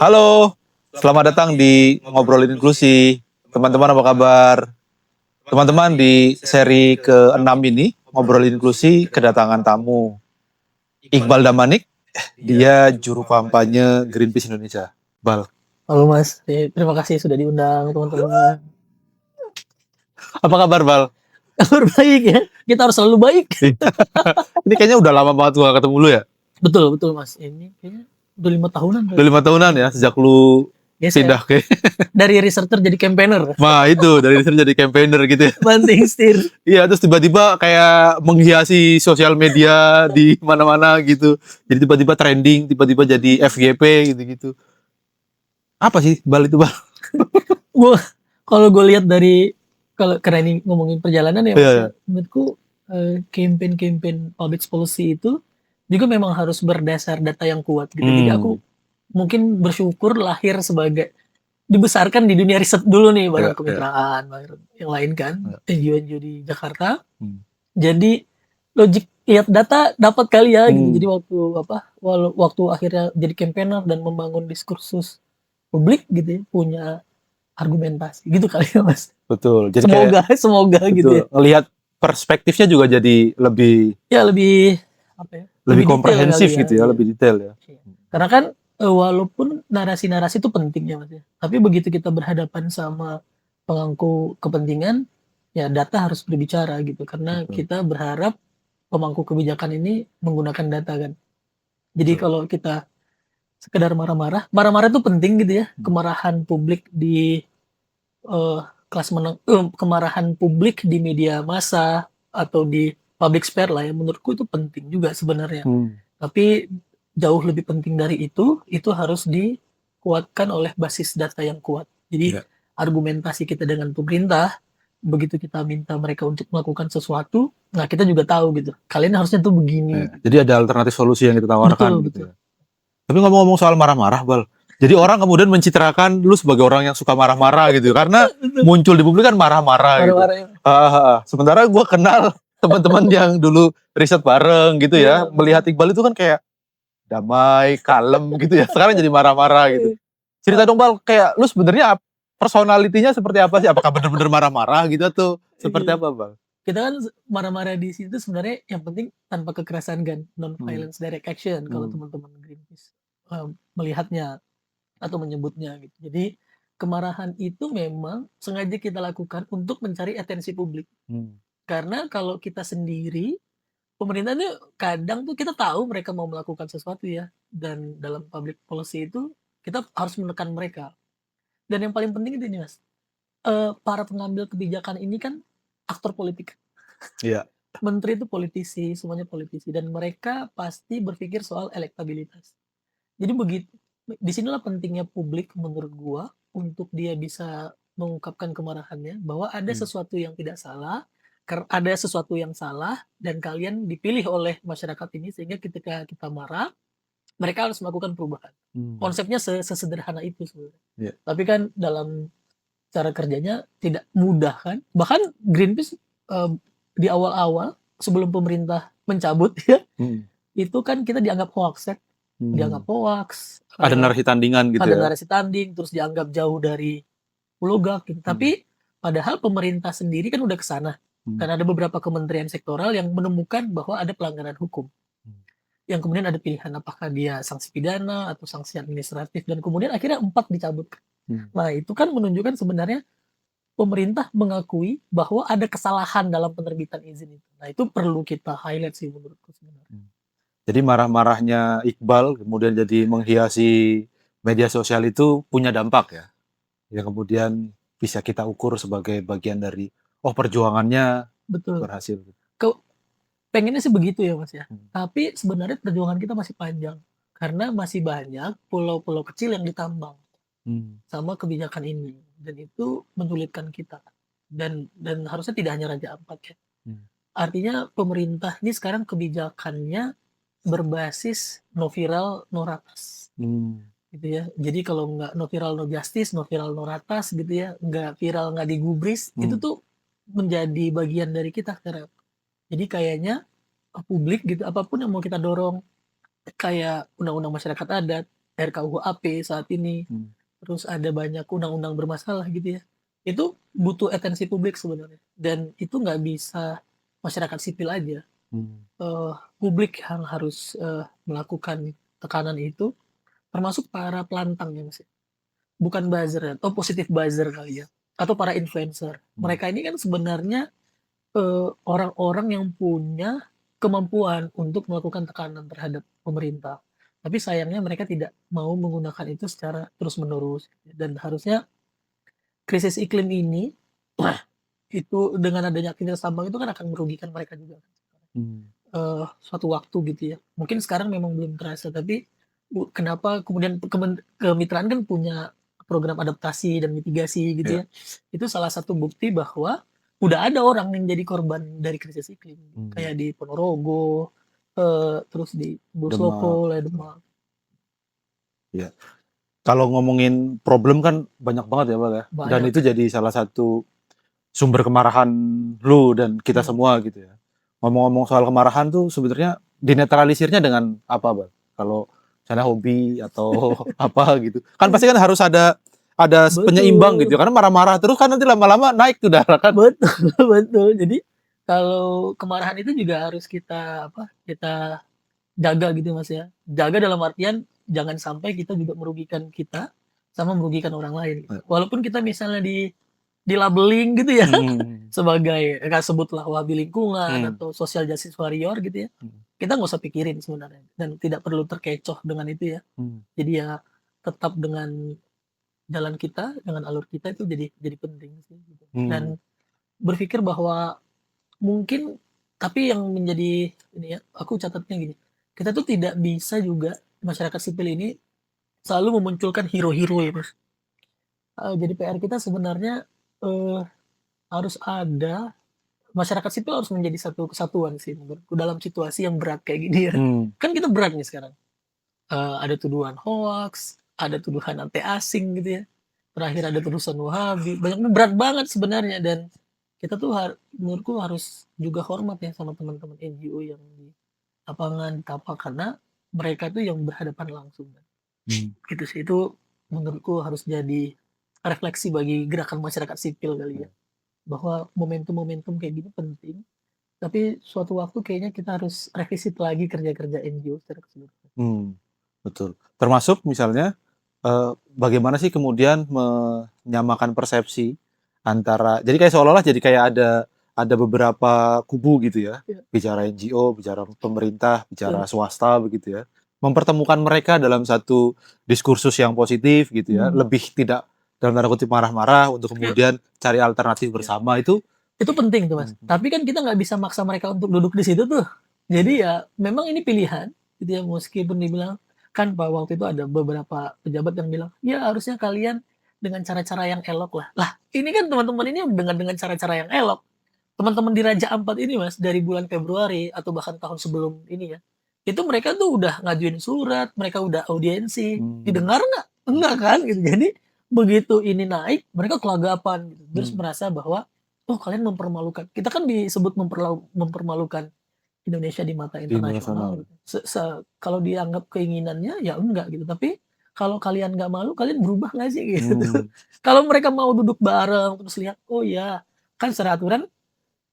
Halo, selamat datang di Ngobrolin Inklusi. Teman-teman apa kabar? Teman-teman di seri ke-6 ini, Ngobrolin Inklusi, kedatangan tamu Iqbal Damanik, dia juru kampanye Greenpeace Indonesia. Bal, Halo Mas, terima kasih sudah diundang teman-teman. apa kabar Bal? Kabar baik ya, kita harus selalu baik. Ini kayaknya udah lama banget gua ketemu lu ya? Betul Mas, ini kayaknya udah 5 tahunan. Udah 5 tahunan ya, sejak lu Yes, pindah ke... dari researcher jadi campaigner. Nah itu, dari sana jadi campaigner gitu ya. Banting setir. Iya, terus tiba-tiba kayak menghiasi sosial media di mana-mana gitu. Jadi tiba-tiba trending, tiba-tiba jadi FYP gitu-gitu. Apa sih Bal itu Bal? Gua kalau gue lihat dari karena ini ngomongin perjalanan ya, Mas, Iya. menurutku campaign public policy itu juga memang harus berdasar data yang kuat gitu. Jadi aku mungkin bersyukur lahir sebagai dibesarkan di dunia riset dulu nih, bareng kemitraan, bareng yang lain kan, NGO di Jakarta. Jadi logik lihat data dapat kali ya gitu. Jadi waktu akhirnya jadi campaigner dan membangun diskursus publik gitu ya, punya argumentasi gitu kali ya Mas. Betul. Jadi semoga betul, gitu ya. Ngelihat perspektifnya juga jadi lebih lebih komprehensif gitu ya, lebih detail ya. Karena kan walaupun narasi-narasi itu penting ya Mas ya. Tapi begitu kita berhadapan sama pemangku kepentingan, ya data harus berbicara gitu. Karena kita berharap pemangku kebijakan ini menggunakan data kan. Jadi kalau kita sekedar marah-marah itu penting gitu ya. Kemarahan publik di kelas menengah, kemarahan publik di media massa atau di public sphere lah ya, menurutku itu penting juga sebenarnya. Tapi jauh lebih penting dari itu harus dikuatkan oleh basis data yang kuat. Jadi argumentasi kita dengan pemerintah, begitu kita minta mereka untuk melakukan sesuatu, nah kita juga tahu gitu, kalian harusnya tuh begini. Jadi ada alternatif solusi yang kita tawarkan. Betul. Ya. Tapi ngomong-ngomong soal marah-marah Bal, jadi orang kemudian mencitrakan lu sebagai orang yang suka marah-marah gitu, karena muncul di publik kan marah-marah gitu. Sementara gue kenal teman-teman yang dulu riset bareng gitu ya, melihat Iqbal itu kan kayak damai, kalem gitu ya. Sekarang jadi marah-marah gitu. Cerita dong Bal, kayak lu sebenarnya personalitinya seperti apa sih? Apakah benar-benar marah-marah gitu atau seperti apa Bal? Kita kan marah-marah di situ sebenarnya yang penting tanpa kekerasan kan, non-violence direct action kalau teman-teman Greenpeace melihatnya atau menyebutnya gitu. Jadi kemarahan itu memang sengaja kita lakukan untuk mencari atensi publik. Karena kalau kita sendiri, pemerintah itu kadang tuh kita tahu mereka mau melakukan sesuatu ya, dan dalam public policy itu kita harus menekan mereka. Dan yang paling penting itu nih Mas, para pengambil kebijakan ini kan aktor politik. Iya. Menteri itu politisi, semuanya politisi, dan mereka pasti berpikir soal elektabilitas. Jadi begitu, disinilah pentingnya publik menurut gua untuk dia bisa mengungkapkan kemarahannya bahwa ada sesuatu yang tidak salah, ada sesuatu yang salah, dan kalian dipilih oleh masyarakat ini sehingga ketika kita marah, mereka harus melakukan perubahan. Konsepnya sesederhana itu sebenarnya. Tapi kan dalam cara kerjanya tidak mudah kan. Bahkan Greenpeace di awal-awal sebelum pemerintah mencabut ya, itu kan kita dianggap hoax ya. Dianggap hoax. Ada narasi tandingan gitu ada narasi tanding, terus dianggap jauh dari Pulau Gak gitu. Tapi padahal pemerintah sendiri kan udah kesana. Karena ada beberapa kementerian sektoral yang menemukan bahwa ada pelanggaran hukum. Yang kemudian ada pilihan apakah dia sanksi pidana atau sanksi administratif, dan kemudian akhirnya 4 dicabut. Nah itu kan menunjukkan sebenarnya pemerintah mengakui bahwa ada kesalahan dalam penerbitan izin itu. Nah itu perlu kita highlight sih menurutku sebenarnya. Jadi marah-marahnya Iqbal kemudian jadi menghiasi media sosial itu punya dampak ya, yang kemudian bisa kita ukur sebagai bagian dari perjuangannya berhasil. Pengennya sih begitu ya Mas ya. Tapi sebenarnya perjuangan kita masih panjang karena masih banyak pulau-pulau kecil yang ditambang sama kebijakan ini, dan itu menyulitkan kita. Dan harusnya tidak hanya Raja Ampat ya. Artinya pemerintah ini sekarang kebijakannya berbasis no viral no ratas. Gitu ya. Jadi kalau nggak no viral no justice, no viral no ratas gitu ya, nggak viral nggak digubris, itu tuh menjadi bagian dari kita sekarang. Jadi kayaknya publik gitu, apapun yang mau kita dorong, kayak undang-undang masyarakat adat, RKUHP saat ini, terus ada banyak undang-undang bermasalah gitu ya. Itu butuh atensi publik sebenarnya, dan itu nggak bisa masyarakat sipil aja. Publik yang harus melakukan tekanan itu, termasuk para pelantang ya Mas. Bukan buzzer atau positif buzzer kali ya, atau para influencer. Mereka ini kan sebenarnya orang-orang yang punya kemampuan untuk melakukan tekanan terhadap pemerintah. Tapi sayangnya mereka tidak mau menggunakan itu secara terus-menerus. Dan harusnya krisis iklim ini itu dengan adanya aktivitas tambang itu kan akan merugikan mereka juga. Suatu waktu gitu ya. Mungkin sekarang memang belum terasa, tapi kenapa kemudian kemitraan kan punya program adaptasi dan mitigasi gitu ya. Itu salah satu bukti bahwa udah ada orang yang jadi korban dari krisis iklim. Kayak di Ponorogo, terus di Busloko, Demak. Ya. Kalau ngomongin problem kan banyak banget ya Pak ya. Banyak. Dan itu jadi salah satu sumber kemarahan lu dan kita semua gitu ya. Ngomong-ngomong soal kemarahan tuh sebenarnya dinetralisirnya dengan apa Bang? Kalau misalnya hobi atau apa gitu. Kan pasti kan harus ada penyeimbang gitu. Karena marah-marah terus kan nanti lama-lama naik tuh darah kan. Betul. Jadi kalau kemarahan itu juga harus kita jaga gitu Mas ya. Jaga dalam artian jangan sampai kita juga merugikan kita sama merugikan orang lain. Walaupun kita misalnya di labeling gitu ya sebagai sebutlah wabi lingkungan atau social justice warrior gitu ya. Kita nggak usah pikirin sebenarnya dan tidak perlu terkecoh dengan itu ya. Jadi ya tetap dengan jalan kita, dengan alur kita itu jadi penting sih gitu. Dan berpikir bahwa mungkin, tapi yang menjadi ini ya, aku catatnya gini. Kita tuh tidak bisa juga masyarakat sipil ini selalu memunculkan hero-hero ya Mas. Jadi PR kita sebenarnya harus ada, masyarakat sipil harus menjadi satu kesatuan sih menurutku dalam situasi yang berat kayak gini ya. Kan kita berat nih sekarang. Ada tuduhan hoax, ada tuduhan anti asing gitu ya. Terakhir ada tuduhan Wahabi, banyak berat banget sebenarnya, dan kita tuh menurutku harus juga hormat ya sama teman-teman NGO yang di lapangan, di tapak, karena mereka tuh yang berhadapan langsung. Gitu sih, itu menurutku harus jadi refleksi bagi gerakan masyarakat sipil kali ya. Bahwa momentum-momentum kayak gini penting, tapi suatu waktu kayaknya kita harus revisit lagi kerja-kerja NGO secara keseluruhan. Betul. Termasuk misalnya bagaimana sih kemudian menyamakan persepsi antara, jadi kayak seolah-olah jadi kayak ada beberapa kubu gitu ya, bicara NGO, bicara pemerintah, bicara swasta begitu ya, mempertemukan mereka dalam satu diskursus yang positif gitu ya, lebih tidak dalam tanda kutip marah-marah untuk kemudian cari alternatif bersama. Itu penting tuh Mas. Tapi kan kita nggak bisa maksa mereka untuk duduk di situ tuh. Jadi ya memang ini pilihan gitu ya, meskipun dibilang kan waktu itu ada beberapa pejabat yang bilang ya harusnya kalian dengan cara-cara yang elok lah ini kan teman-teman ini dengan cara-cara yang elok. Teman-teman di Raja Ampat ini Mas, dari bulan Februari atau bahkan tahun sebelum ini ya, itu mereka tuh udah ngajuin surat, mereka udah audiensi, didengar nggak? Enggak kan gitu. Jadi begitu ini naik, mereka kelagapan gitu. Terus merasa bahwa oh kalian mempermalukan. Kita kan disebut mempermalukan Indonesia di mata internasional. Kalau dianggap keinginannya ya enggak gitu. Tapi kalau kalian nggak malu, kalian berubah nggak sih gitu. Kalau mereka mau duduk bareng terus lihat, oh ya kan secara aturan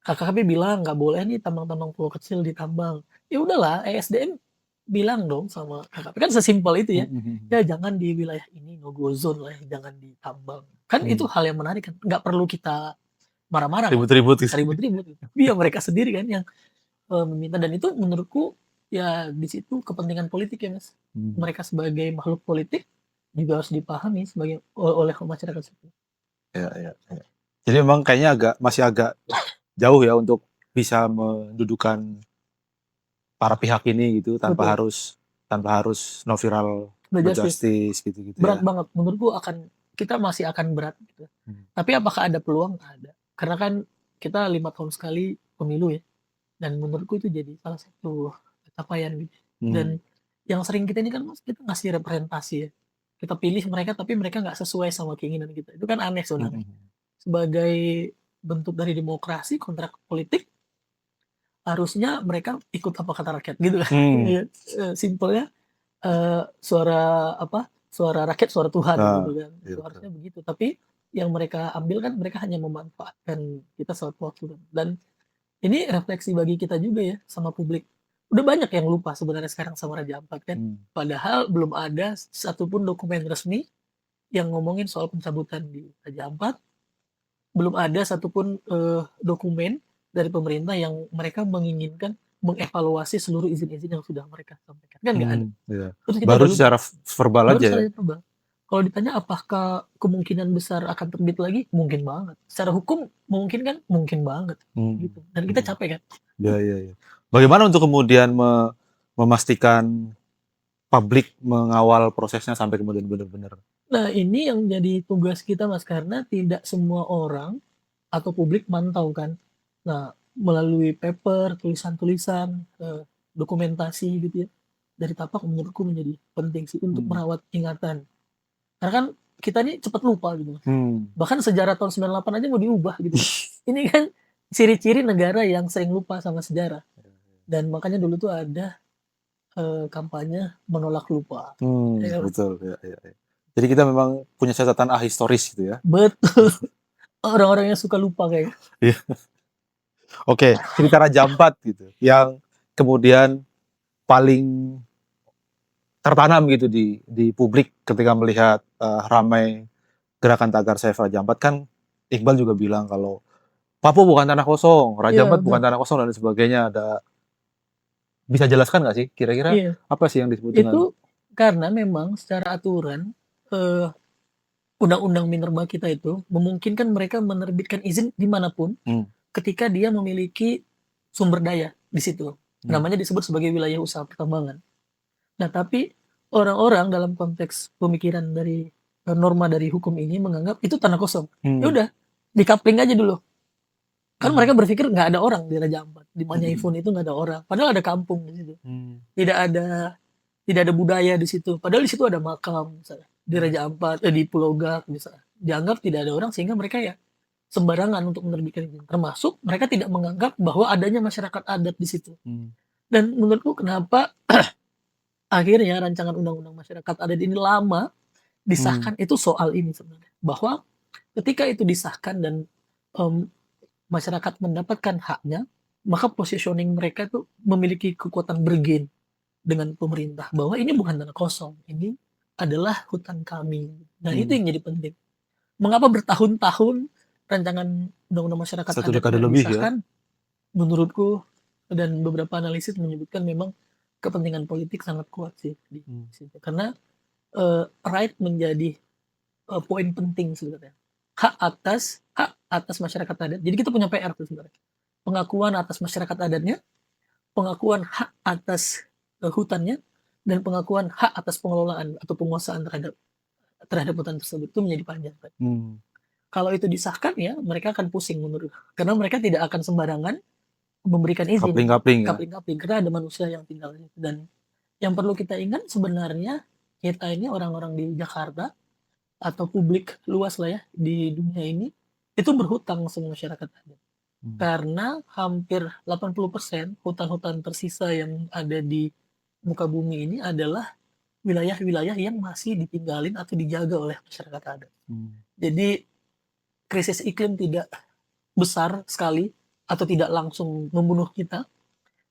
KKP bilang nggak boleh nih tambang-tambang pulau kecil ditambang. Ya udahlah, ESDM bilang dong sama KKP, kan sesimpel itu ya. Ya jangan di wilayah ini no go zone lah, jangan ditambang. Kan itu hal yang menarik kan. Nggak perlu kita marah-marah, ribut-ribut. Ribut-ribut. Biar mereka sendiri kan yang meminta, dan itu menurutku ya di situ kepentingan politik ya Mas. Mereka sebagai makhluk politik juga harus dipahami sebagai oleh masyarakat sipil. Ya. Jadi memang kayaknya masih agak jauh ya untuk bisa mendudukan para pihak ini gitu tanpa harus no viral, no justice gitu berat ya. Banget menurutku, kita masih akan berat gitu. Tapi apakah ada peluang? Ada. Karena kan kita 5 tahun sekali pemilu ya. Dan menurutku itu jadi salah satu capaian gitu. Dan yang sering kita ini kan kita ngasih representasi ya. Kita pilih mereka tapi mereka nggak sesuai sama keinginan kita. Itu kan aneh sebenarnya. Sebagai bentuk dari demokrasi, kontrak politik, harusnya mereka ikut apa kata rakyat gitu kan. Simpelnya suara apa, suara rakyat suara Tuhan Nah, gitu kan. iya Itu betul. harusnya begitu, tapi yang mereka ambil kan mereka hanya memanfaatkan kita suatu waktu kan. Dan ini refleksi bagi kita juga ya sama publik. Udah banyak yang lupa sebenarnya sekarang sama Raja Ampat kan. Hmm. Padahal belum ada satupun dokumen resmi yang ngomongin soal pencabutan di Raja Ampat. Belum ada satupun dokumen dari pemerintah yang mereka menginginkan mengevaluasi seluruh izin-izin yang sudah mereka sampaikan. Kan nggak ada. Iya. Terus kita Baru udah lupa. secara verbal Baru aja ya. sekali coba. Kalau ditanya apakah kemungkinan besar akan terbit lagi, mungkin banget. Secara hukum mungkin kan, mungkin banget. Hmm. Gitu. Dan kita capek kan. Ya, ya, ya. Bagaimana untuk kemudian memastikan publik mengawal prosesnya sampai kemudian benar-benar? Nah ini yang jadi tugas kita Mas, karena tidak semua orang atau publik mantau kan. Nah melalui paper, tulisan-tulisan, dokumentasi gitu ya. Dari tapak menurutku menjadi penting sih untuk merawat ingatan. Karena kan kita ini cepat lupa gitu. Bahkan sejarah tahun 98 aja mau diubah gitu. Ini kan ciri-ciri negara yang sering lupa sama sejarah. Dan makanya dulu tuh ada kampanye menolak lupa. Betul. Ya, ya, ya. Jadi kita memang punya catatan ahistoris gitu ya. Betul. Orang-orang yang suka lupa kayak. Iya. Oke, cerita Raja Ampat gitu, yang kemudian paling tertanam gitu di publik ketika melihat ramai gerakan tagar Save Raja Ampat. Kan Iqbal juga bilang kalau Papua bukan tanah kosong, Raja Ampat bukan tanah kosong dan sebagainya. Bisa jelaskan nggak sih kira-kira apa sih yang disebut dengan itu? Karena memang secara aturan undang-undang minerba kita itu memungkinkan mereka menerbitkan izin dimanapun ketika dia memiliki sumber daya di situ. Namanya disebut sebagai wilayah usaha pertambangan. Nah, tapi orang-orang dalam konteks pemikiran dari norma dari hukum ini menganggap itu tanah kosong. Ya udah, dikapling aja dulu. Kan mereka berpikir nggak ada orang di Raja Ampat, di Manyaifun itu nggak ada orang. Padahal ada kampung di situ. Tidak ada budaya di situ. Padahal di situ ada makam, misalnya di Raja Ampat, di Pulau Gak, misalnya. Dianggap tidak ada orang sehingga mereka ya sembarangan untuk menerbitkan izin. Termasuk mereka tidak menganggap bahwa adanya masyarakat adat di situ. Dan menurutku kenapa akhirnya rancangan undang-undang masyarakat adat ini lama disahkan itu soal ini sebenarnya. Bahwa ketika itu disahkan dan masyarakat mendapatkan haknya, maka positioning mereka itu memiliki kekuatan bergen dengan pemerintah bahwa ini bukan tanah kosong, ini adalah hutan kami. Dan itu yang jadi penting. Mengapa bertahun-tahun rancangan undang-undang masyarakat satu adat dekade tidak lebih disahkan? Menurutku dan beberapa analisis menyebutkan memang kepentingan politik sangat kuat sih di situ. Karena right menjadi poin penting sebenarnya. Hak atas masyarakat adat. Jadi kita punya PR tuh sebenarnya. Pengakuan atas masyarakat adatnya, pengakuan hak atas hutannya, dan pengakuan hak atas pengelolaan atau penguasaan terhadap hutan tersebut itu menjadi panjang. Kalau itu disahkan ya mereka akan pusing menurut. Karena mereka tidak akan sembarangan memberikan izin. Kapling-kapling ya. Kapling-kapling karena ada manusia yang tinggal di situ. Dan yang perlu kita ingat sebenarnya kita ini orang-orang di Jakarta atau publik luas lah ya di dunia ini itu berhutang sama masyarakat adat. Karena hampir 80% hutan-hutan tersisa yang ada di muka bumi ini adalah wilayah-wilayah yang masih ditinggalin atau dijaga oleh masyarakat adat. Jadi krisis iklim tidak besar sekali atau tidak langsung membunuh kita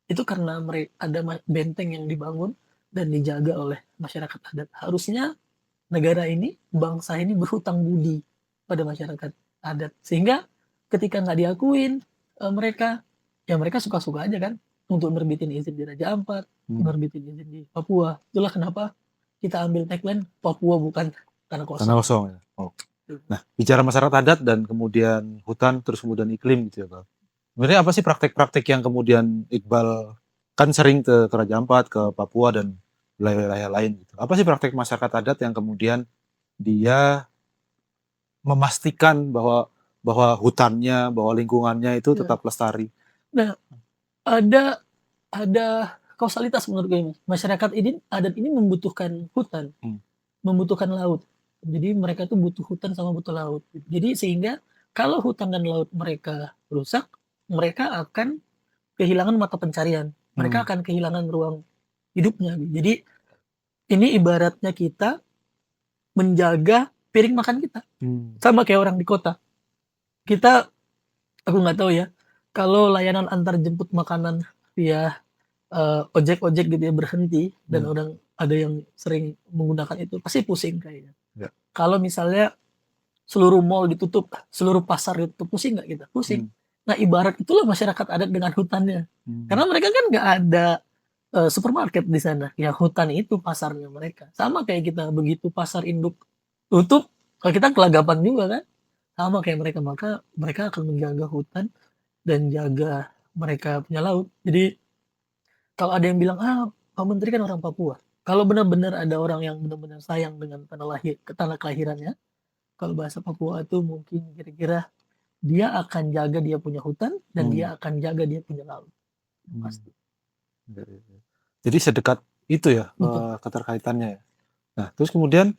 itu karena ada benteng yang dibangun dan dijaga oleh masyarakat adat. Harusnya negara ini, bangsa ini berhutang budi pada masyarakat adat. Sehingga ketika nggak diakuin mereka, ya mereka suka-suka aja kan untuk nerbitin izin di Raja Ampat, nerbitin izin di Papua. Itulah kenapa kita ambil tagline Papua bukan tanah kosong. Tanah kosong ya. Oh. Nah, bicara masyarakat adat dan kemudian hutan, terus kemudian iklim gitu ya Bang. Sebenarnya apa sih praktek-praktek yang kemudian Iqbal kan sering ke Raja Ampat, ke Papua dan wilayah-wilayah lain gitu. Apa sih praktek masyarakat adat yang kemudian dia memastikan bahwa hutannya, bahwa lingkungannya itu tetap lestari? Nah, ada kausalitas menurut gue. Masyarakat adat ini membutuhkan hutan, membutuhkan laut. Jadi mereka tuh butuh hutan sama butuh laut. Jadi sehingga kalau hutan dan laut mereka rusak, mereka akan kehilangan mata pencarian. Mereka akan kehilangan ruang hidupnya. Jadi Ini ibaratnya kita menjaga piring makan kita. Sama kayak orang di kota. Kita, aku nggak tahu ya, kalau layanan antar jemput makanan via ojek-ojek gitu ya berhenti dan orang ada yang sering menggunakan itu, pasti pusing kayaknya. Ya. Kalau misalnya seluruh mall ditutup, seluruh pasar ditutup, pusing nggak kita? Pusing. Nah ibarat itulah masyarakat adat dengan hutannya. Karena mereka kan nggak ada supermarket di sana. Ya hutan itu pasarnya mereka. Sama kayak kita, begitu pasar induk tutup, kalau kita kelagapan juga kan. Sama kayak mereka, maka mereka akan menjaga hutan dan jaga mereka punya laut. Jadi kalau ada yang bilang, Pak Menteri kan orang Papua. Kalau benar-benar ada orang yang benar-benar sayang dengan tanah kelahirannya, kalau bahasa Papua itu mungkin kira-kira dia akan jaga dia punya hutan dan dia akan jaga dia punya laut. Pasti. Jadi sedekat itu ya Betul. keterkaitannya ya. Nah, terus kemudian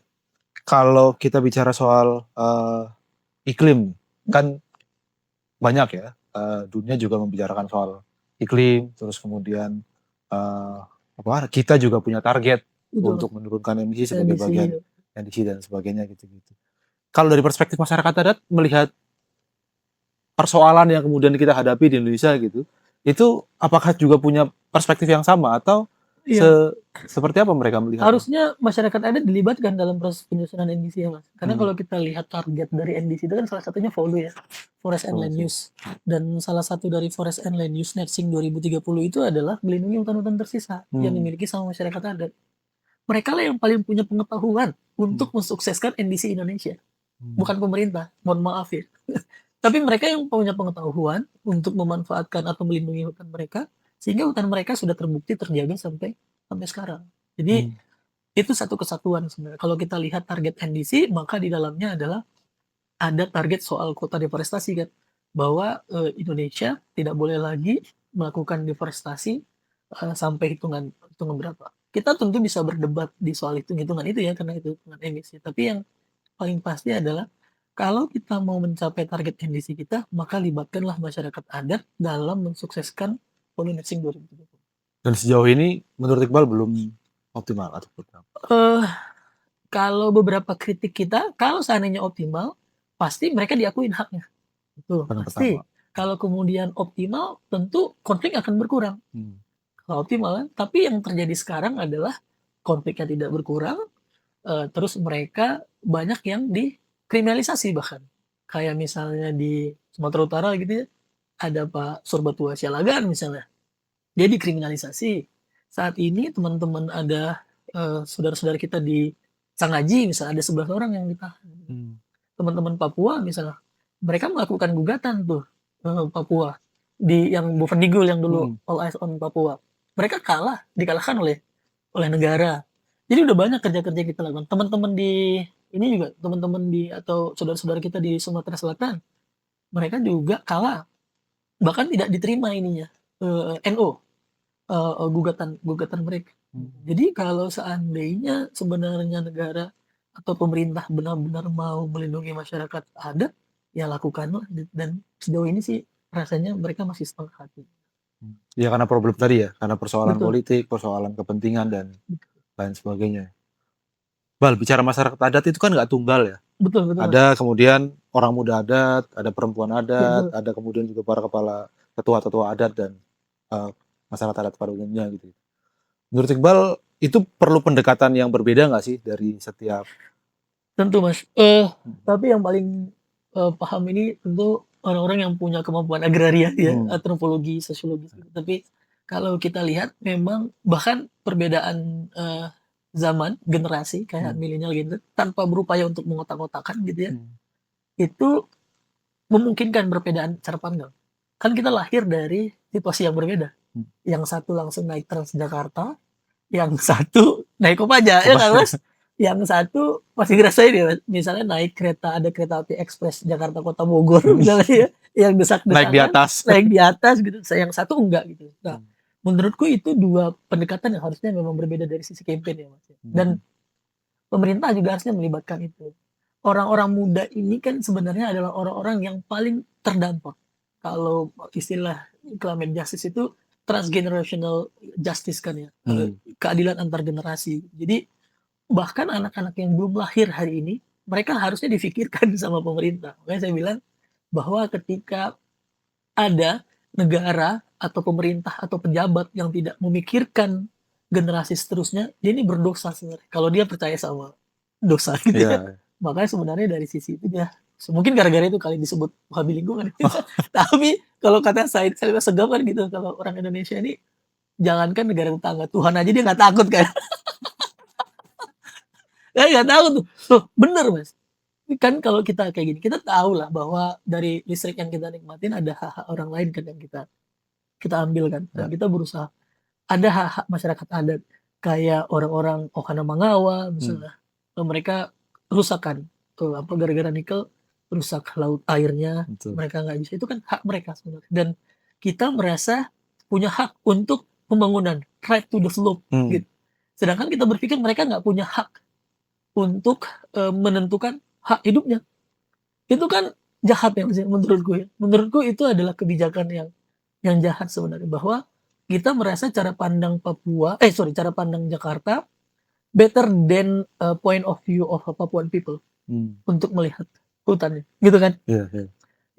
kalau kita bicara soal iklim, kan banyak ya. Dunia juga membicarakan soal iklim, terus kemudian kita juga punya target Betul. untuk menurunkan emisi sebagai Emisi. bagian emisi dan sebagainya gitu-gitu. Kalau dari perspektif masyarakat adat melihat persoalan yang kemudian kita hadapi di Indonesia gitu, itu apakah juga punya perspektif yang sama atau seperti apa mereka melihat? Harusnya masyarakat adat dilibatkan dalam proses penyusunan NDC ya Mas. Karena kalau kita lihat target dari NDC itu kan salah satunya FOLU ya, Forest and Land Use. Dan salah satu dari Forest and Land Use Net Sink 2030 itu adalah melindungi hutan-hutan tersisa yang dimiliki sama masyarakat adat. Mereka lah yang paling punya pengetahuan untuk mensukseskan NDC Indonesia. Bukan pemerintah, mohon maaf ya. Tapi mereka yang punya pengetahuan untuk memanfaatkan atau melindungi hutan mereka, sehingga hutan mereka sudah terbukti terjaga sampai sekarang. Jadi itu satu kesatuan sebenarnya. Kalau kita lihat target NDC, maka di dalamnya adalah ada target soal kota deforestasi kan, bahwa Indonesia tidak boleh lagi melakukan deforestasi sampai hitungan berapa. Kita tentu bisa berdebat di soal hitungan itu ya, karena itu hitungan emisi. Tapi yang paling pasti adalah kalau kita mau mencapai target NDC kita, maka libatkanlah masyarakat adat dalam mensukseskan FOLU Net Sink 2030. Dan sejauh ini menurut Iqbal belum optimal atau Kalau beberapa kritik kita, kalau seandainya optimal, pasti mereka diakuin haknya. Itu pasti. Kalau kemudian optimal, tentu konflik akan berkurang. Kalau optimal kan, tapi yang terjadi sekarang adalah konfliknya tidak berkurang, terus mereka banyak yang dikriminalisasi bahkan. Kayak misalnya di Sumatera Utara gitu ya, ada Pak Surbatua Sialagan misalnya. Dia dikriminalisasi. Saat ini teman-teman ada saudara-saudara kita di Sangaji misalnya ada 11 orang yang ditahan. Teman-teman Papua misalnya, mereka melakukan gugatan tuh Papua di yang Bovendigul yang dulu All Eyes on Papua. Mereka dikalahkan oleh negara. Jadi udah banyak kerja-kerja kita lakukan. Teman-teman di ini juga teman-teman di atau saudara-saudara kita di Sumatera Selatan, mereka juga kalah. Bahkan tidak diterima ininya NO gugatan mereka. Jadi kalau seandainya sebenarnya negara atau pemerintah benar-benar mau melindungi masyarakat adat, ya lakukanlah. Dan sejauh ini sih rasanya mereka masih setengah hati. Ya karena problem tadi ya, karena persoalan politik, persoalan kepentingan dan lain sebagainya. Bal, bicara masyarakat adat itu kan nggak tunggal ya. Betul. Ada kemudian orang muda adat, ada perempuan adat, ada kemudian juga para kepala ketua-ketua adat dan masyarakat adat pada umumnya gitu. Menurut Iqbal itu perlu pendekatan yang berbeda nggak sih dari setiap? Tentu Mas. Tapi yang paling paham ini tentu orang-orang yang punya kemampuan agraria ya, antropologi, sosiologi. Tapi kalau kita lihat memang bahkan perbedaan zaman, generasi kayak milenial gitu, tanpa berupaya untuk mengotak-otakan gitu ya, itu memungkinkan perbedaan cara pandang. Kan kita lahir dari situasi yang berbeda. Yang satu langsung naik Transjakarta, yang satu naik Kopaja, ya kan Mas? Yang satu masih ngerasain ya, misalnya naik kereta, ada kereta api ekspres Jakarta Kota Bogor misalnya ya, yang desak-desakan, naik di atas gitu, yang satu enggak gitu. Nah, menurutku itu dua pendekatan yang harusnya memang berbeda dari sisi campaign ya Mas. Dan pemerintah juga harusnya melibatkan itu. Orang-orang muda ini kan sebenarnya adalah orang-orang yang paling terdampak. Kalau istilah climate justice itu transgenerational justice kan ya, keadilan antar generasi. Jadi bahkan anak-anak yang belum lahir hari ini, mereka harusnya difikirkan sama pemerintah. Makanya saya bilang bahwa ketika ada negara atau pemerintah atau pejabat yang tidak memikirkan generasi seterusnya, dia ini berdosa sebenarnya. Kalau dia percaya sama dosa gitu ya. Iya. Makanya sebenarnya dari sisi itu ya, mungkin gara-gara itu kali disebut wahabi lingkungan. Tapi kalau kata Said Segaf kan gitu, kalau orang Indonesia ini jangankan negara tetangga, Tuhan aja dia nggak takut kan. Ya nggak takut tuh. Tuh, bener Mas. Kan kalau kita kayak gini, kita tahu lah bahwa dari listrik yang kita nikmatin ada hak-hak orang lain kan yang kita ambil kan. Dan Ya. kita berusaha. Ada hak-hak masyarakat adat kayak orang-orang Okana Mangawa misalnya. Mereka rusakan apa gara-gara nikel rusak laut airnya, Betul. mereka nggak bisa. Itu kan hak mereka sebenarnya. Dan kita merasa punya hak untuk pembangunan, right to the slope gitu. Sedangkan kita berpikir mereka nggak punya hak untuk menentukan hak hidupnya. Itu kan jahat ya Mas, ya, menurutku ya. Menurutku itu adalah kebijakan yang jahat sebenarnya, bahwa kita merasa cara pandang cara pandang Jakarta better than point of view of Papuan people untuk melihat hutannya, gitu kan? Iya, iya.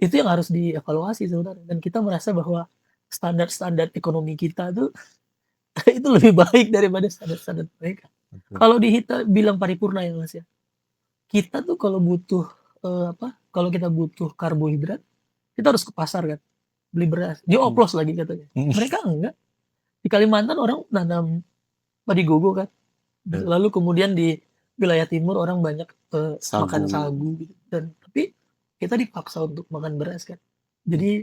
Itu yang harus dievaluasi sebenarnya. Dan kita merasa bahwa standar-standar ekonomi kita tuh itu lebih baik daripada standar-standar mereka. Betul. Kalau bilang paripurna ya Mas ya. Kita tuh kalau butuh kalau kita butuh karbohidrat, kita harus ke pasar kan, beli beras. Dioplos lagi katanya. Mereka enggak. Di Kalimantan orang nanam padi gogo kan. Lalu kemudian di wilayah timur orang banyak makan sagu gitu. Dan tapi kita dipaksa untuk makan beras kan. Jadi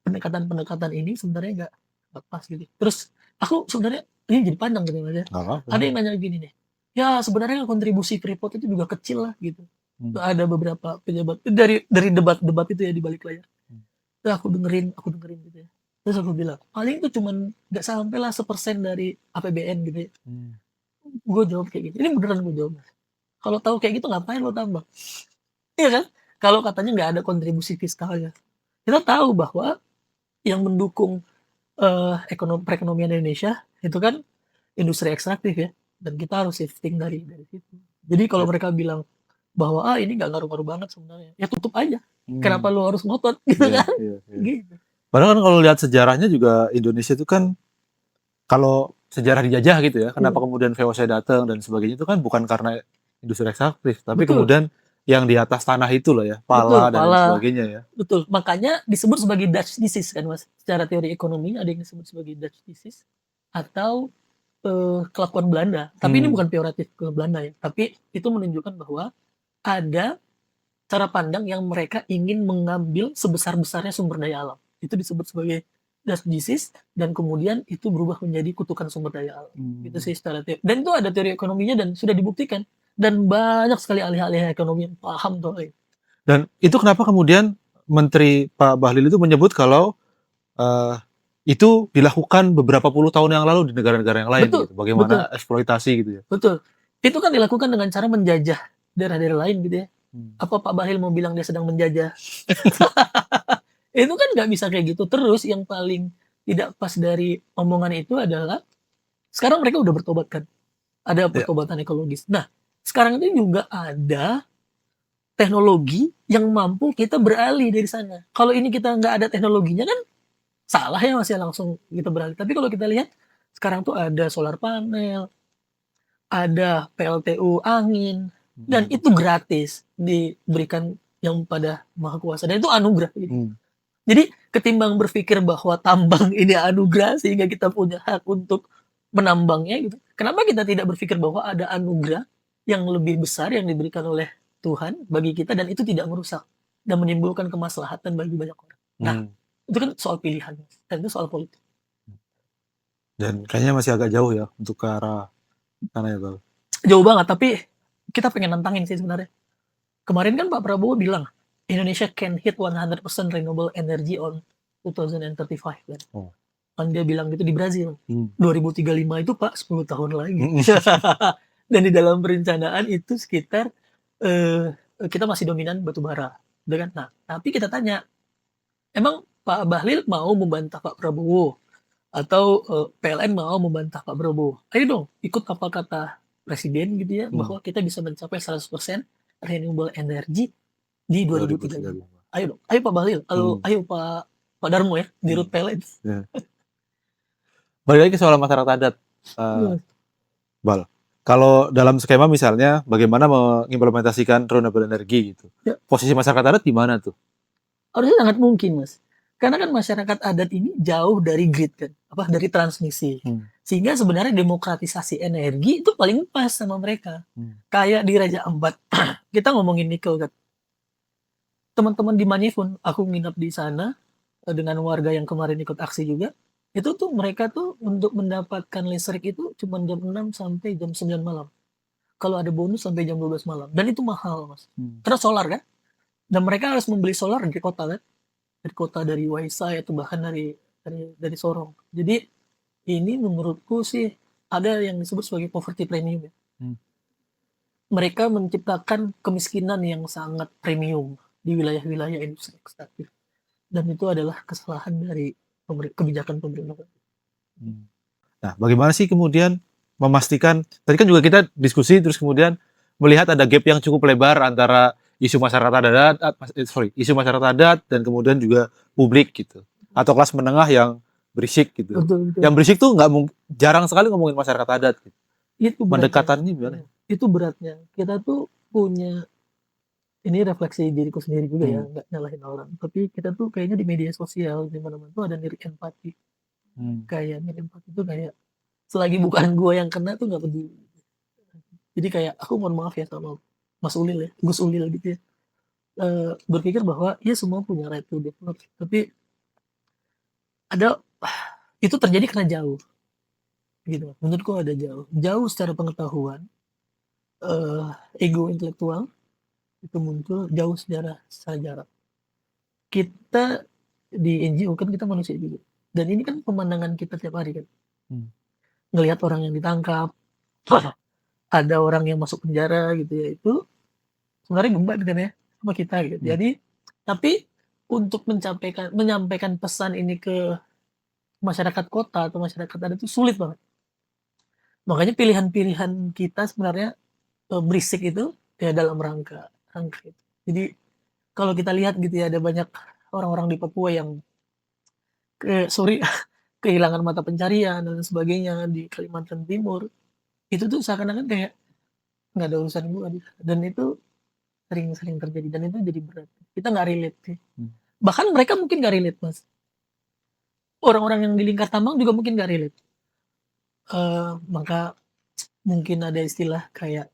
pendekatan-pendekatan ini sebenarnya nggak pas gitu. Terus aku sebenarnya ini jadi panjang gitu aja. Ada yang nanya gini nih. Ya sebenarnya kontribusi Freeport itu juga kecil lah gitu. Ada beberapa pejabat dari debat-debat itu ya di balik layar. Terus aku dengerin gitu ya. Terus aku bilang, paling itu cuman nggak sampai lah 1% dari APBN gitu ya. Gue jawab kayak gitu. Ini beneran gue jawab. Kalau tahu kayak gitu ngapain lo tambah? Iya kan? Kalau katanya nggak ada kontribusi fiskalnya. Kita tahu bahwa yang mendukung perekonomian Indonesia itu kan industri ekstraktif ya. Dan kita harus shifting dari situ. Jadi kalau mereka bilang bahwa ini nggak ngaruh-ngaruh banget sebenarnya, ya tutup aja. Kenapa lo harus ngotot gitu kan? Gitu. Padahal kan kalau lihat sejarahnya juga Indonesia itu kan kalau sejarah dijajah gitu ya, kenapa kemudian VOC datang dan sebagainya itu kan bukan karena industri ekstraktif, tapi kemudian yang di atas tanah itu loh ya, pala dan sebagainya ya. Betul, makanya disebut sebagai Dutch disease kan Mas. Secara teori ekonomi ada yang disebut sebagai Dutch disease atau kelakuan Belanda. Tapi ini bukan peyoratif ke Belanda ya, tapi itu menunjukkan bahwa ada cara pandang yang mereka ingin mengambil sebesar-besarnya sumber daya alam. Itu disebut sebagai Dutch disease dan kemudian itu berubah menjadi kutukan sumber daya alam. Itu sih secara teori. Dan itu ada teori ekonominya dan sudah dibuktikan. Dan banyak sekali ahli-ahli ekonomi yang paham soal itu. Dan itu kenapa kemudian Menteri Pak Bahlil itu menyebut kalau itu dilakukan beberapa puluh tahun yang lalu di negara-negara yang lain. Betul, gitu. Bagaimana eksploitasi gitu ya. Betul. Itu kan dilakukan dengan cara menjajah daerah-daerah lain gitu ya. Apa Pak Bahlil mau bilang dia sedang menjajah? Itu kan nggak bisa kayak gitu. Terus yang paling tidak pas dari omongan itu adalah sekarang mereka udah bertobat kan. Ada pertobatan ekologis. Nah, sekarang itu juga ada teknologi yang mampu kita beralih dari sana. Kalau ini kita nggak ada teknologinya kan salah ya masih langsung kita beralih. Tapi kalau kita lihat sekarang tuh ada solar panel, ada PLTU angin, dan itu gratis diberikan yang pada Maha Kuasa. Dan itu anugerah gitu. Jadi ketimbang berpikir bahwa tambang ini anugerah sehingga kita punya hak untuk menambangnya gitu. Kenapa kita tidak berpikir bahwa ada anugerah yang lebih besar yang diberikan oleh Tuhan bagi kita dan itu tidak merusak dan menimbulkan kemaslahatan bagi banyak orang. Nah, itu kan soal pilihan dan itu soal politik. Dan kayaknya masih agak jauh ya untuk ke arah sana ya Bang. Jauh banget, tapi kita pengen nantangin sih sebenarnya. Kemarin kan Pak Prabowo bilang Indonesia can hit 100% renewable energy on 2035 kan. Kan dia bilang gitu di Brazil. 2035 itu Pak 10 tahun lagi. Dan di dalam perencanaan itu sekitar kita masih dominan batu bara. Kan? Nah, tapi kita tanya, emang Pak Bahlil mau membantah Pak Prabowo? Atau PLN mau membantah Pak Prabowo? Ayo dong, ikut apa kata presiden gitu ya, bahwa kita bisa mencapai 100% renewable energy di 2035. 2035. Ayo dong, ayo Pak Bahlil, ayo Pak Darmo ya, di Rut PLN. Ya. Balik lagi ke soal masyarakat adat, Bal. Kalau dalam skema misalnya bagaimana mengimplementasikan renewable energy gitu. Ya. Posisi masyarakat adat di mana tuh? Harusnya sangat mungkin, Mas. Karena kan masyarakat adat ini jauh dari grid kan, dari transmisi. Sehingga sebenarnya demokratisasi energi itu paling pas sama mereka. Kayak di Raja Ampat, kita ngomongin nikel kan. Teman-teman di Manifun, aku nginap di sana dengan warga yang kemarin ikut aksi juga. Itu tuh mereka tuh untuk mendapatkan listrik itu cuma jam 6 sampai jam 9 malam. Kalau ada bonus sampai jam 12 malam. Dan itu mahal, Mas. Karena solar kan. Dan mereka harus membeli solar di kota kan. Dari kota, dari Waisai atau bahkan dari Sorong. Jadi ini menurutku sih ada yang disebut sebagai poverty premium ya. Mereka menciptakan kemiskinan yang sangat premium di wilayah-wilayah industri ekstraktif. Dan itu adalah kesalahan dari kebijakan pemerintah. Nah, bagaimana sih kemudian memastikan, tadi kan juga kita diskusi terus kemudian melihat ada gap yang cukup lebar antara isu masyarakat adat, isu masyarakat adat dan kemudian juga publik gitu, atau kelas menengah yang berisik gitu. Betul. Yang berisik tuh jarang sekali ngomongin masyarakat adat. Gitu. Itu pendekatannya gimana? Itu beratnya. Kita tuh punya, ini refleksi diriku sendiri juga ya, nggak nyalahin orang. Tapi kita tuh kayaknya di media sosial di mana-mana tuh ada nirik empati. Kayak nirik empati itu kayak selagi bukan gue yang kena tuh nggak peduli. Jadi kayak aku mohon maaf ya sama Mas Ulil ya, Gus Ulil gitu ya. Berpikir bahwa ya semua punya right to develop, tapi itu terjadi karena jauh gitu. Menurutku ada jauh secara pengetahuan, ego intelektual itu muncul jauh secara jarak. Kita di NGO kan kita manusia juga, dan ini kan pemandangan kita tiap hari kan, ngelihat orang yang ditangkap, ada orang yang masuk penjara gitu ya, itu sebenarnya gembat kan ya sama kita gitu. Jadi tapi untuk menyampaikan pesan ini ke masyarakat kota atau masyarakat adat itu sulit banget. Makanya pilihan-pilihan kita sebenarnya berisik itu ya dalam rangka itu. Jadi kalau kita lihat gitu ya, ada banyak orang-orang di Papua yang kehilangan mata pencarian dan sebagainya di Kalimantan Timur. Itu tuh seakan-akan kayak nggak ada urusan gua gitu. Dan itu sering terjadi dan itu jadi berat. Kita nggak relate sih. Bahkan mereka mungkin nggak relate, Mas. Orang-orang yang di lingkar tambang juga mungkin nggak relate. Maka mungkin ada istilah kayak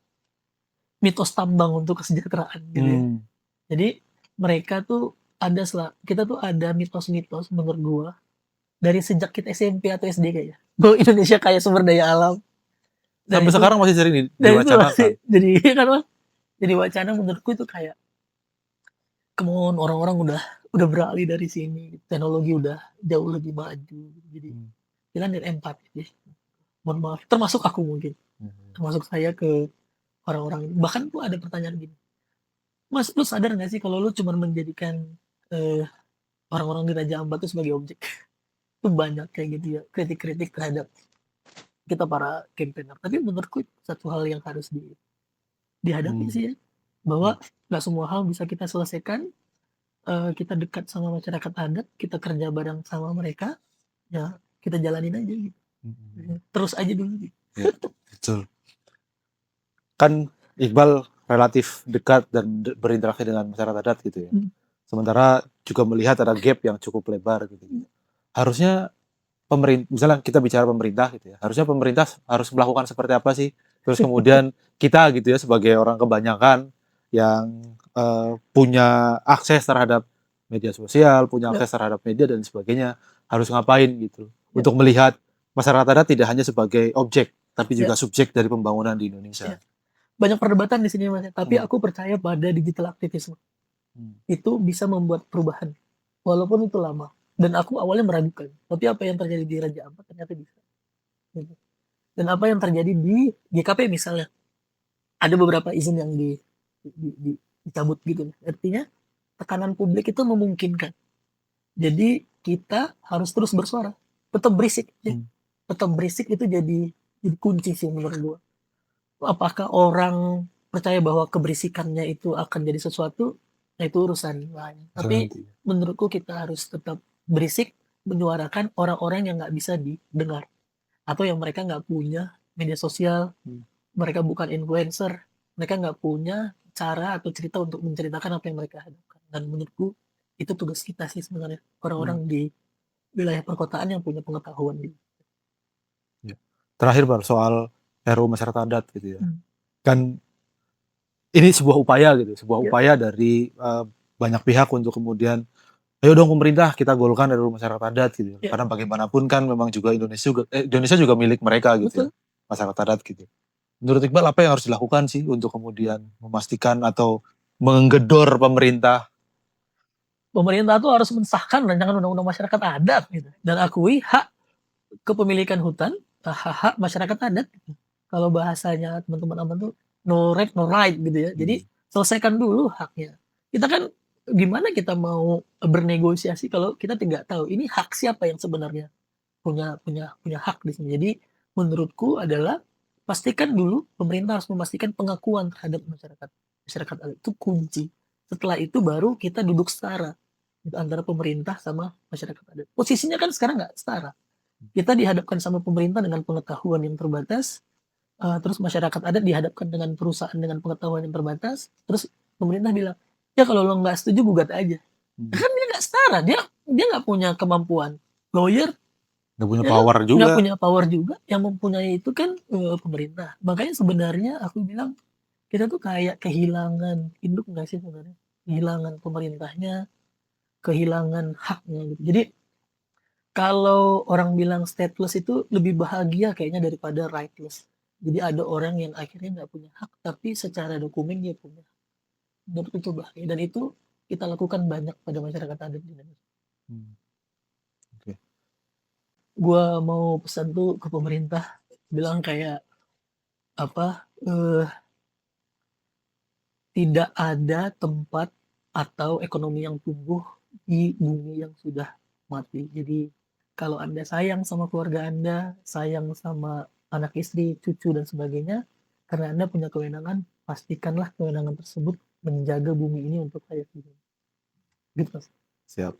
mitos tambang untuk kesejahteraan gitu ya. Jadi mereka tuh kita tuh ada mitos-mitos menurut gua dari sejak kita SMP atau SD kayaknya. Bahwa Indonesia kaya sumber daya alam. Dan sampai sekarang masih sering diwacanakan. Jadi wacana menurutku itu kayak kemohon orang-orang udah beralih dari sini, teknologi udah jauh lebih maju. Jadi kita empati ya. Mohon maaf, termasuk aku mungkin. Termasuk saya ke orang-orang ini. Bahkan tuh ada pertanyaan gini. Mas, lu sadar gak sih kalau lu cuma menjadikan orang-orang di Raja Ampat itu sebagai objek? Itu banyak kayak gitu ya, kritik-kritik terhadap kita para campaigner. Tapi menurutku satu hal yang harus dihadapi sih ya, bahwa gak semua hal bisa kita selesaikan. Kita dekat sama masyarakat adat, kita kerja bareng sama mereka, ya kita jalanin aja gitu. Terus aja dulu gitu. Ya, betul. Kan Iqbal relatif dekat dan berinteraksi dengan masyarakat adat gitu ya. Sementara juga melihat ada gap yang cukup lebar gitu. Harusnya pemerintah, misalnya kita bicara pemerintah gitu ya, harusnya pemerintah harus melakukan seperti apa sih? Terus kemudian kita gitu ya sebagai orang kebanyakan yang punya akses terhadap media sosial, punya akses terhadap media dan sebagainya, harus ngapain gitu untuk melihat masyarakat adat tidak hanya sebagai objek, tapi juga subjek dari pembangunan di Indonesia. Banyak perdebatan di sini, Mas. Tapi aku percaya pada digital aktivisme. Itu bisa membuat perubahan, walaupun itu lama. Dan aku awalnya meragukan. Tapi apa yang terjadi di Raja Ampat ternyata bisa. Dan apa yang terjadi di GKP misalnya, ada beberapa izin yang dicabut gitu. Artinya tekanan publik itu memungkinkan. Jadi kita harus terus bersuara, tetap berisik. Tetap berisik itu jadi kunci sih menurut gue. Apakah orang percaya bahwa keberisikannya itu akan jadi sesuatu, nah itu urusan lain. Tapi Nanti. menurutku kita harus tetap berisik, menyuarakan orang-orang yang nggak bisa didengar. Atau yang mereka nggak punya media sosial, Hmm. mereka bukan influencer, mereka nggak punya cara atau cerita untuk menceritakan apa yang mereka hadapkan. Dan menurutku itu tugas kita sih sebenarnya, orang-orang di wilayah perkotaan yang punya pengetahuan gitu. Ya. Terakhir Bal, soal RUU masyarakat adat gitu ya. Hmm. Kan ini sebuah upaya gitu, sebuah Ya. upaya dari banyak pihak untuk kemudian ayo dong pemerintah kita golkan RUU masyarakat adat gitu. Ya. Karena bagaimanapun kan memang juga Indonesia juga milik mereka gitu ya, Betul. masyarakat adat gitu. Menurut Iqbal apa yang harus dilakukan sih untuk kemudian memastikan atau menggedor pemerintah? Pemerintah tuh harus mensahkan rancangan undang-undang masyarakat adat gitu dan akui hak kepemilikan hutan, hak-hak masyarakat adat gitu. Kalau bahasanya teman-teman aman tuh no right no right gitu ya. Jadi selesaikan dulu haknya. Kita kan gimana kita mau bernegosiasi kalau kita tidak tahu ini hak siapa yang sebenarnya punya punya punya hak di sini. Jadi menurutku adalah pastikan dulu pemerintah harus memastikan pengakuan terhadap masyarakat. Masyarakat adat itu kunci. Setelah itu baru kita duduk setara antara pemerintah sama masyarakat adat. Posisinya kan sekarang nggak setara. Kita dihadapkan sama pemerintah dengan pengetahuan yang terbatas, terus masyarakat adat dihadapkan dengan perusahaan dengan pengetahuan yang terbatas, terus pemerintah bilang, ya kalau lo nggak setuju gugat aja. Kan dia nggak setara, dia nggak punya kemampuan. Lawyer Nggak punya ya kan power nggak juga. punya power juga, yang mempunyai itu kan pemerintah. Makanya sebenarnya aku bilang kita tuh kayak kehilangan induk nggak sih sebenarnya, kehilangan pemerintahnya, kehilangan haknya gitu. Jadi kalau orang bilang stateless itu lebih bahagia kayaknya daripada rightless. Jadi ada orang yang akhirnya nggak punya hak, tapi secara dokumen dia punya. Menurut itu bahaya. Dan itu kita lakukan banyak pada masyarakat adat di Indonesia. Oke. Gua mau pesan tuh ke pemerintah, bilang kayak apa? Tidak ada tempat atau ekonomi yang tumbuh di bumi yang sudah mati. Jadi kalau Anda sayang sama keluarga Anda, sayang sama anak istri, cucu dan sebagainya, karena Anda punya kewenangan, pastikanlah kewenangan tersebut menjaga bumi ini untuk layak hidup. Gitu. Siap.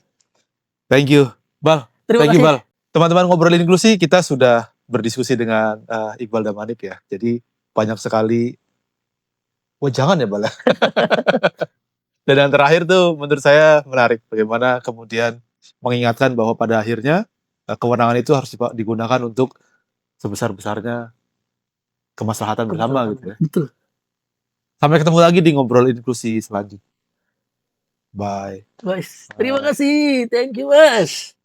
Thank you, Bal. Terima Thank you, kasih. Bal. Teman-teman ngobrol inklusi, kita sudah berdiskusi dengan Iqbal dan Manip ya. Jadi banyak sekali, wah jangan ya Bal. Dan yang terakhir tuh menurut saya menarik. Bagaimana kemudian mengingatkan bahwa pada akhirnya kewenangan itu harus digunakan untuk sebesar-besarnya kemaslahatan bersama gitu ya. Betul. Sampai ketemu lagi di ngobrol inklusi selanjutnya. Bye. Terima kasih. Thank you, Mas.